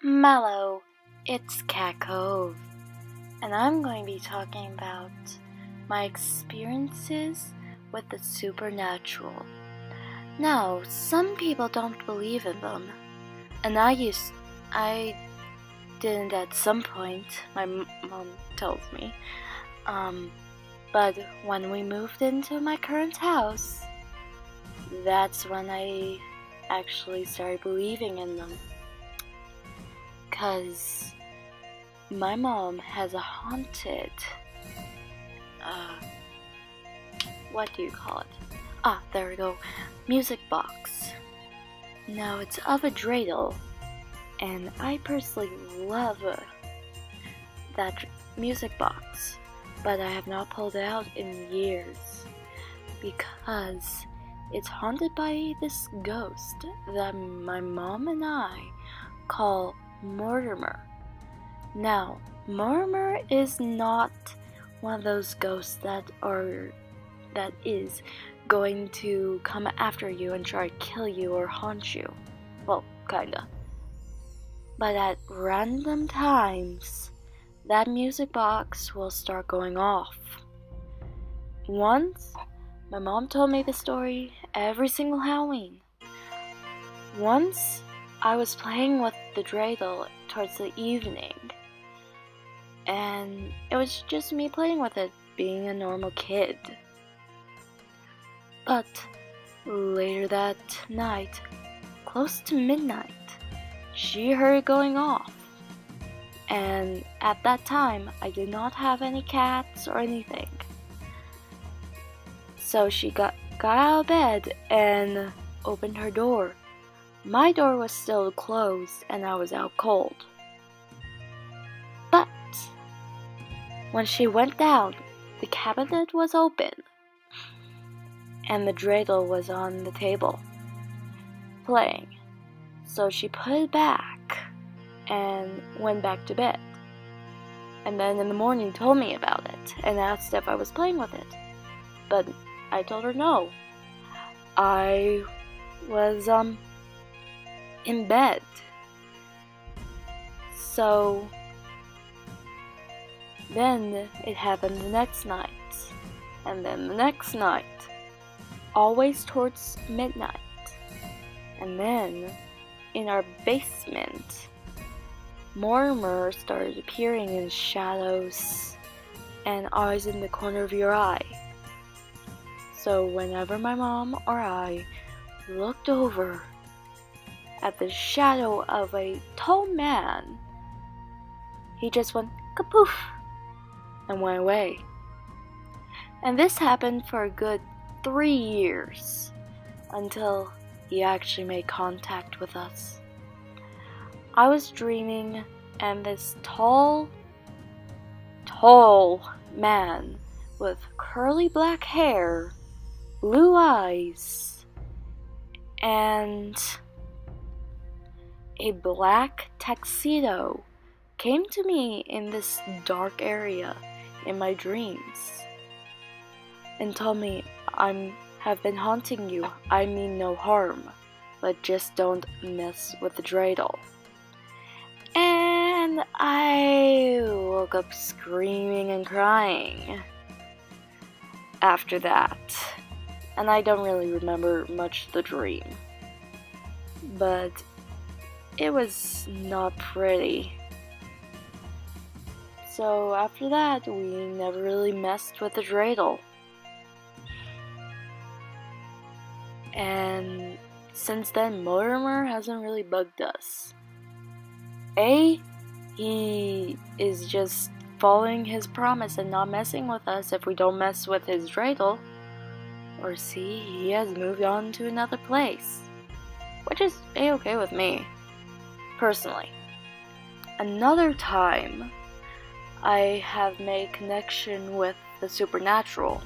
Mellow, it's Cat Cove, and I'm going to be talking about my experiences with the supernatural. Now, some people don't believe in them, and I didn't at some point, my mom tells me, but when we moved into my current house, that's when I actually started believing in them. Because my mom has a haunted, what do you call it? There we go, music box. Now it's of a dreidel, and I personally love that music box, but I have not pulled it out in years because it's haunted by this ghost that my mom and I call Mortimer. Now, Mortimer is not one of those ghosts that is going to come after you and try to kill you or haunt you. Well, kinda. But at random times, that music box will start going off. Once, my mom told me the story every single Halloween. Once, I was playing with the dreidel towards the evening, and it was just me playing with it, being a normal kid. But later that night, close to midnight, she heard it going off. And at that time, I did not have any cats or anything. So she got out of bed and opened her door. My door was still closed and I was out cold. But when she went down, the cabinet was open and the dreidel was on the table, playing. So she put it back and went back to bed. And then in the morning told me about it and asked if I was playing with it. But I told her no. I was in bed. So then it happened the next night, and then the next night, always towards midnight. And then in our basement, Mortimer started appearing in shadows and eyes in the corner of your eye. So whenever my mom or I looked over at the shadow of a tall man, he just went kapoof and went away. And this happened for a good 3 years until he actually made contact with us. I was dreaming, and this tall man with curly black hair, blue eyes, and a black tuxedo came to me in this dark area in my dreams and told me, I have been haunting you. I mean no harm, but just don't mess with the dreidel. And I woke up screaming and crying after that. And I don't really remember much of the dream, but it was not pretty. So after that, we never really messed with the dreidel. And since then, Mortimer hasn't really bugged us. He is just following his promise and not messing with us if we don't mess with his dreidel. Or C, he has moved on to another place, which is a-okay with me, personally. Another time I have made connection with the supernatural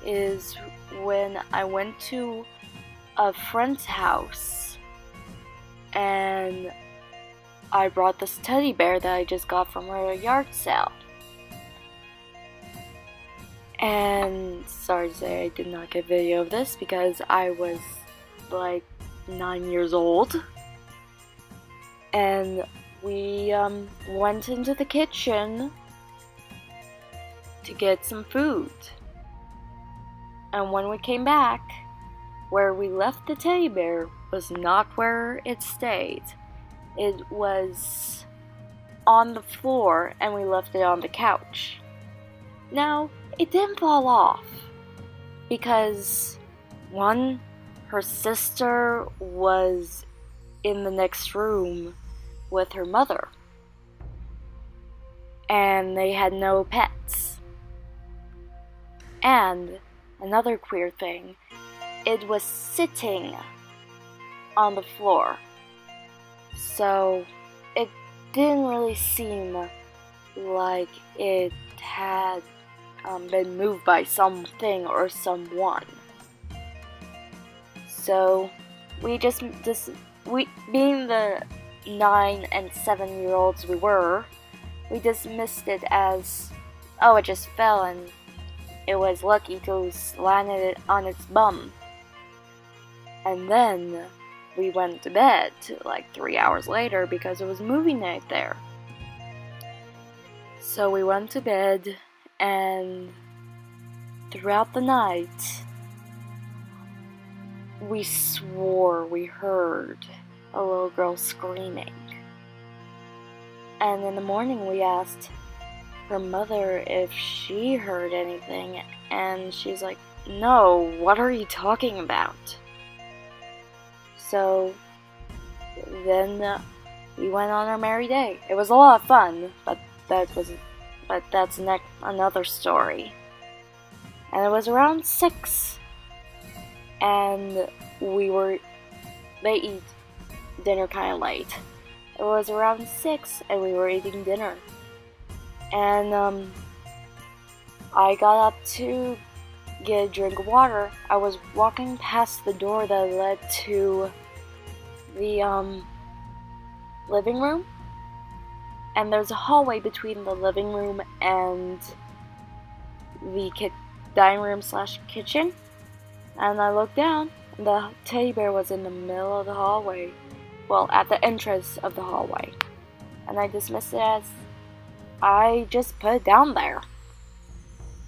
is when I went to a friend's house and I brought this teddy bear that I just got from her yard sale. And sorry to say I did not get video of this because I was like 9 years old. And we went into the kitchen to get some food. And when we came back, where we left the teddy bear was not where it stayed. It was on the floor, and we left it on the couch. Now, it didn't fall off because, one, her sister was in the next room with her mother, and they had no pets. And another queer thing, it was sitting on the floor, so it didn't really seem like it had been moved by something or someone. So we being the 9 and 7-year-olds we were, we dismissed it as, oh, it just fell and it was lucky to land it on its bum. And then we went to bed like 3 hours later because it was movie night there. So we went to bed, and throughout the night we swore we heard a little girl screaming. And in the morning we asked her mother if she heard anything, and she's like, no, what are you talking about? So then we went on our merry day. It was a lot of fun, but that's another story. And it was around 6, and they eat dinner kind of late. It was around 6, and we were eating dinner. And I got up to get a drink of water. I was walking past the door that led to the living room, and there's a hallway between the living room and the dining room / kitchen. And I looked down, and the teddy bear was in the middle of the hallway. Well, at the entrance of the hallway. And I dismissed it as, I just put it down there.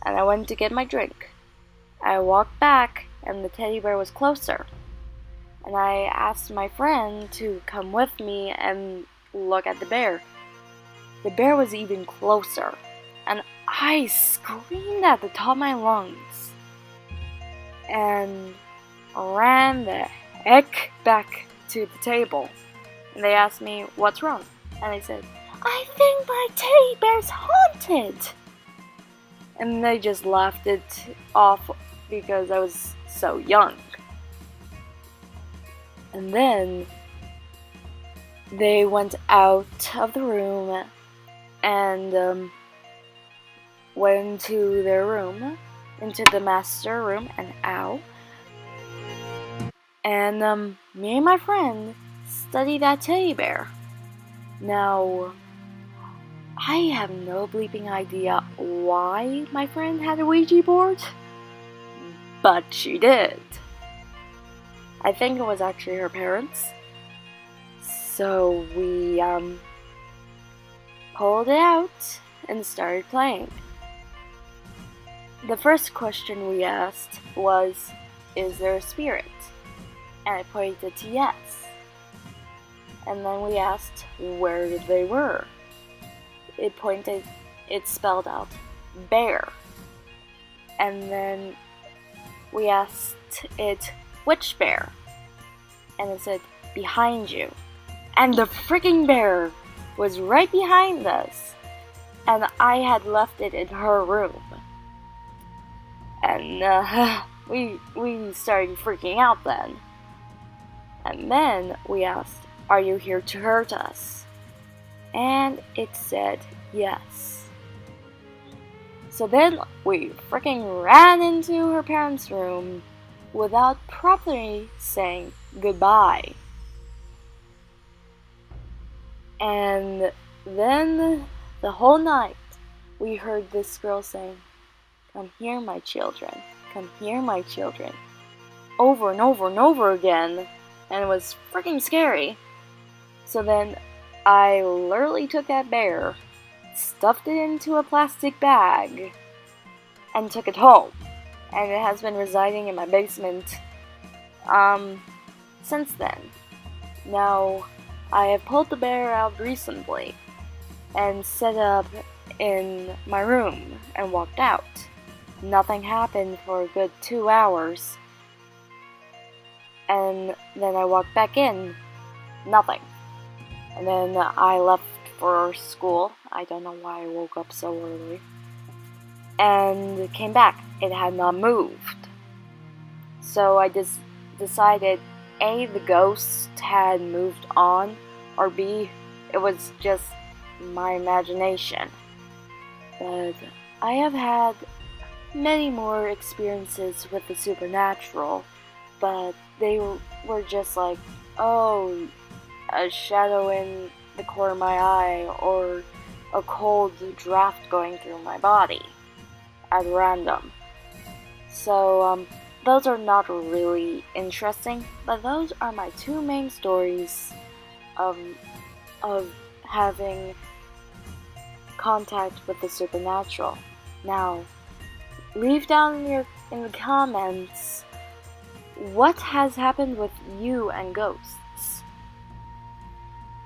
And I went to get my drink. I walked back, and the teddy bear was closer. And I asked my friend to come with me and look at the bear. The bear was even closer, and I screamed at the top of my lungs and ran the heck back to the table. And they asked me, what's wrong? And I said, I think my teddy bear's haunted. And they just laughed it off because I was so young. And then they went out of the room and went into their room, into the master room, and ow. And me and my friend studied that teddy bear. Now, I have no bleeping idea why my friend had a Ouija board, but she did. I think it was actually her parents. So we pulled it out and started playing. The first question we asked was, is there a spirit? And I pointed to yes. And then we asked where they were. It spelled out bear. And then we asked it, which bear? And it said, behind you. And the freaking bear was right behind us. And I had left it in her room. And we started freaking out then. And then we asked, are you here to hurt us? And it said yes. So then we freaking ran into her parents' room without properly saying goodbye. And then the whole night we heard this girl saying, come here, my children, come here, my children, over and over and over again. And it was freaking scary. So then I literally took that bear, stuffed it into a plastic bag, and took it home. And it has been residing in my basement, since then. Now, I have pulled the bear out recently and set up in my room and walked out. Nothing happened for a good 2 hours. And then I walked back in. Nothing. And then I left for school. I don't know why I woke up so early. And came back. It had not moved. So I just decided A, the ghost had moved on, or B, it was just my imagination. But I have had many more experiences with the supernatural, but they were just like, oh, a shadow in the corner of my eye, or a cold draft going through my body at random. So, those are not really interesting, but those are my two main stories of having contact with the supernatural. Now, leave down in the comments what has happened with you and ghosts,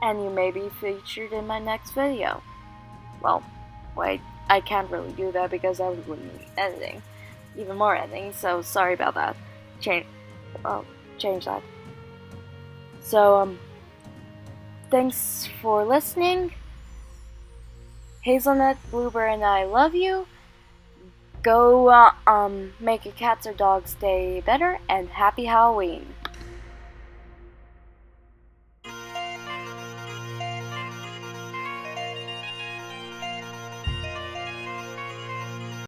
and you may be featured in my next video. Well, wait, I can't really do that because I would need editing, even more editing, so sorry about that. Change that. So, thanks for listening. Hazelnut, Bluebird, and I love you. Go, make your cat's or dog's day better, and happy Halloween.